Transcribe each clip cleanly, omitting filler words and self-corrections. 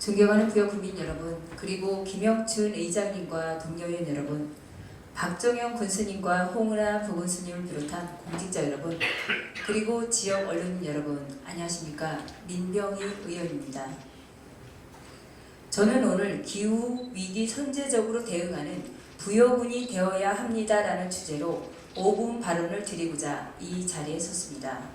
존경하는 부여 국민 여러분, 그리고 김영춘 의장님과 동료위원 여러분, 박정영 군수님과 홍은아 부군수님을 비롯한 공직자 여러분, 그리고 지역 언론 여러분, 안녕하십니까? 민병희 의원입니다. 저는 오늘 기후위기 선제적으로 대응하는 부여군이 되어야 합니다라는 주제로 5분 발언을 드리고자 이 자리에 섰습니다.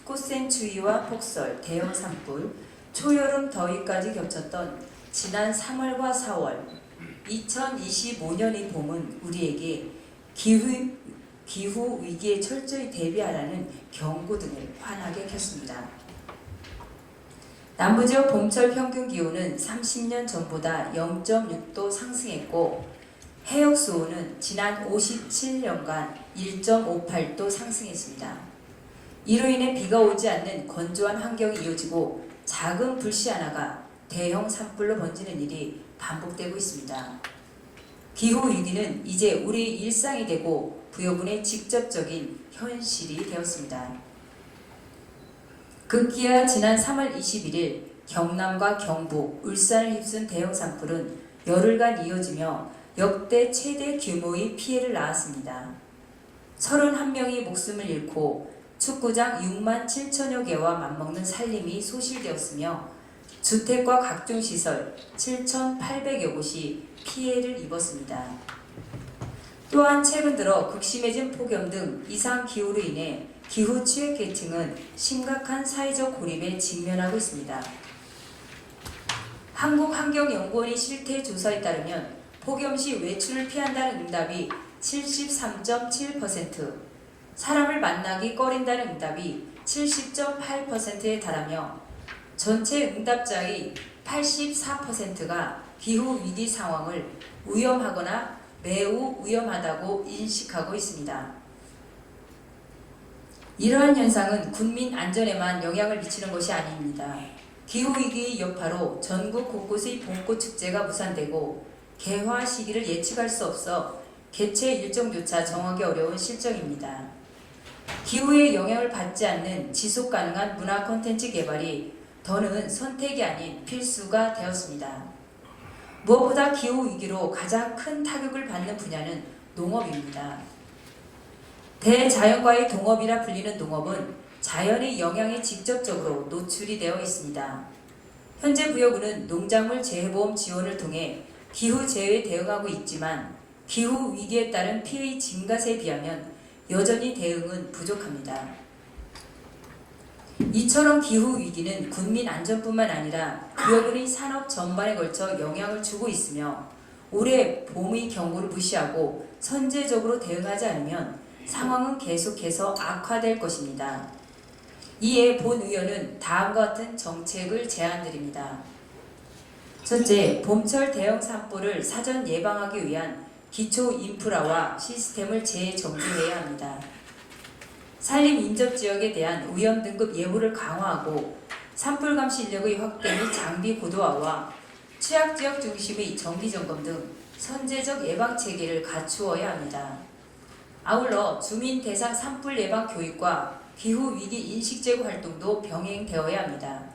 꽃샘추위와 폭설, 대형 산불, 초여름 더위까지 겹쳤던 지난 3월과 4월, 2025년의 봄은 우리에게 기후 위기에 철저히 대비하라는 경고등을 환하게 켰습니다. 남부지역 봄철 평균 기온은 30년 전보다 0.6도 상승했고 해역 수온은 지난 57년간 1.58도 상승했습니다. 이로 인해 비가 오지 않는 건조한 환경이 이어지고 작은 불씨 하나가 대형 산불로 번지는 일이 반복되고 있습니다. 기후위기는 이제 우리의 일상이 되고 부여군의 직접적인 현실이 되었습니다. 급기야 지난 3월 21일 경남과 경북, 울산을 휩쓴 대형 산불은 열흘간 이어지며 역대 최대 규모의 피해를 낳았습니다. 31명이 목숨을 잃고 축구장 6만 7천여 개와 맞먹는 살림이 소실되었으며 주택과 각종 시설 7,800여 곳이 피해를 입었습니다. 또한 최근 들어 극심해진 폭염 등 이상 기후로 인해 기후 취약계층은 심각한 사회적 고립에 직면하고 있습니다. 한국환경연구원의 실태 조사에 따르면 폭염 시 외출을 피한다는 응답이 73.7%, 사람을 만나기 꺼린다는 응답이 70.8%에 달하며 전체 응답자의 84%가 기후위기 상황을 위험하거나 매우 위험하다고 인식하고 있습니다. 이러한 현상은 국민 안전에만 영향을 미치는 것이 아닙니다. 기후위기의 여파로 전국 곳곳의 봄꽃 축제가 무산되고 개화 시기를 예측할 수 없어 개최 일정조차 정하기 어려운 실정입니다. 기후의 영향을 받지 않는 지속가능한 문화 콘텐츠 개발이 더는 선택이 아닌 필수가 되었습니다. 무엇보다 기후위기로 가장 큰 타격을 받는 분야는 농업입니다. 대자연과의 동업이라 불리는 농업은 자연의 영향에 직접적으로 노출이 되어 있습니다. 현재 부여군은 농작물 재해보험 지원을 통해 기후재해에 대응하고 있지만 기후위기에 따른 피해의 증가세에 비하면 여전히 대응은 부족합니다. 이처럼 기후위기는 국민 안전뿐만 아니라 부여군의 산업 전반에 걸쳐 영향을 주고 있으며 올해 봄의 경고를 무시하고 선제적으로 대응하지 않으면 상황은 계속해서 악화될 것입니다. 이에 본 의원은 다음과 같은 정책을 제안드립니다. 첫째, 봄철 대형 산불을 사전 예방하기 위한 기초 인프라와 시스템을 재정비해야 합니다. 산림 인접 지역에 대한 위험 등급 예보를 강화하고 산불 감시 인력의 확대 및 장비 고도화와 취약 지역 중심의 정기 점검 등 선제적 예방 체계를 갖추어야 합니다. 아울러 주민 대상 산불 예방 교육과 기후 위기 인식 제고 활동도 병행되어야 합니다.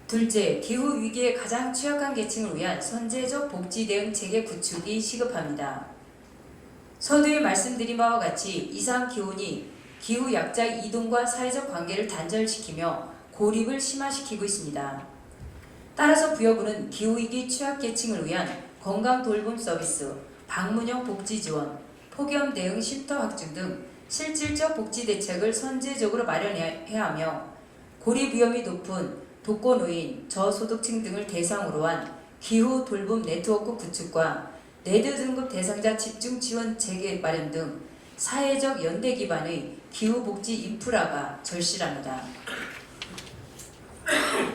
둘째, 기후 위기에 가장 취약한 계층을 위한 선제적 복지 대응 체계 구축이 시급합니다. 서두에 말씀드린 바와 같이 이상 기온이 기후 약자의 이동과 사회적 관계를 단절시키며 고립을 심화시키고 있습니다. 따라서 부여군은 기후위기 취약계층을 위한 건강 돌봄 서비스, 방문형 복지 지원, 폭염 대응 쉼터 확충 등 실질적 복지 대책을 선제적으로 마련해야 하며 고립 위험이 높은 독거노인, 저소득층 등을 대상으로 한 기후 돌봄 네트워크 구축과 레드 등급 대상자 집중 지원 체계 마련 등 사회적 연대 기반의 기후복지 인프라가 절실합니다.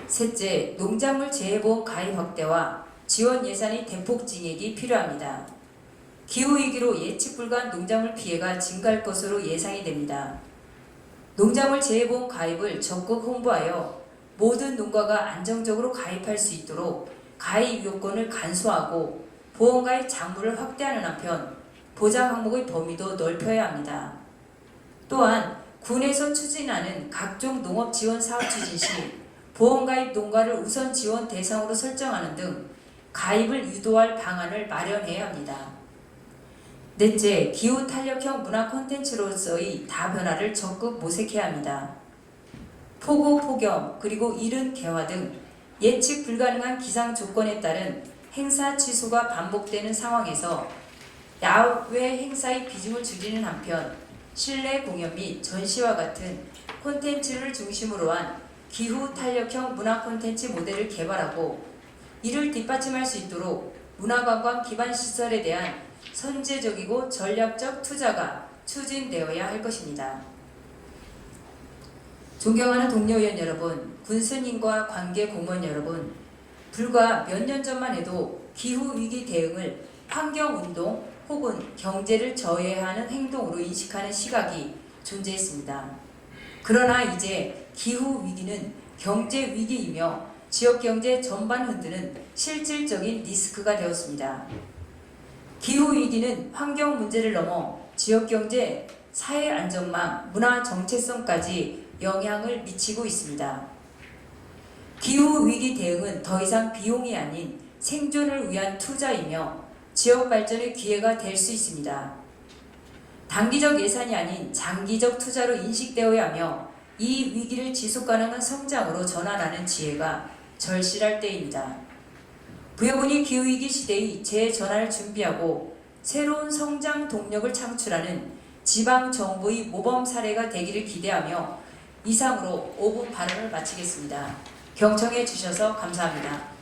셋째, 농작물 재해보험 가입 확대와 지원 예산의 대폭 증액이 필요합니다. 기후위기로 예측 불가한 농작물 피해가 증가할 것으로 예상이 됩니다. 농작물 재해보험 가입을 적극 홍보하여 모든 농가가 안정적으로 가입할 수 있도록 가입 요건을 간소화하고 보험가입 장부를 확대하는 한편 보장 항목의 범위도 넓혀야 합니다. 또한 군에서 추진하는 각종 농업 지원 사업 추진 시 보험가입 농가를 우선 지원 대상으로 설정하는 등 가입을 유도할 방안을 마련해야 합니다. 넷째, 기후 탄력형 문화 콘텐츠로서의 다변화를 적극 모색해야 합니다. 폭우, 폭염, 그리고 이른 개화 등 예측 불가능한 기상 조건에 따른 행사 취소가 반복되는 상황에서 야외 행사의 비중을 줄이는 한편 실내 공연 및 전시와 같은 콘텐츠를 중심으로 한 기후 탄력형 문화 콘텐츠 모델을 개발하고 이를 뒷받침할 수 있도록 문화관광 기반 시설에 대한 선제적이고 전략적 투자가 추진되어야 할 것입니다. 존경하는 동료 의원 여러분, 군수님과 관계 공무원 여러분, 불과 몇 년 전만 해도 기후위기 대응을 환경운동 혹은 경제를 저해하는 행동으로 인식하는 시각이 존재했습니다. 그러나 이제 기후위기는 경제위기이며 지역경제 전반 흔드는 실질적인 리스크가 되었습니다. 기후위기는 환경 문제를 넘어 지역경제, 사회안전망, 문화 정체성까지 영향을 미치고 있습니다. 기후위기 대응은 더 이상 비용이 아닌 생존을 위한 투자이며 지역 발전의 기회가 될 수 있습니다. 단기적 예산이 아닌 장기적 투자로 인식되어야 하며 이 위기를 지속가능한 성장으로 전환하는 지혜가 절실할 때입니다. 부여분이 기후위기 시대의 재전환을 준비하고 새로운 성장 동력을 창출하는 지방정부의 모범 사례가 되기를 기대하며 이상으로 5분 발언을 마치겠습니다. 경청해 주셔서 감사합니다.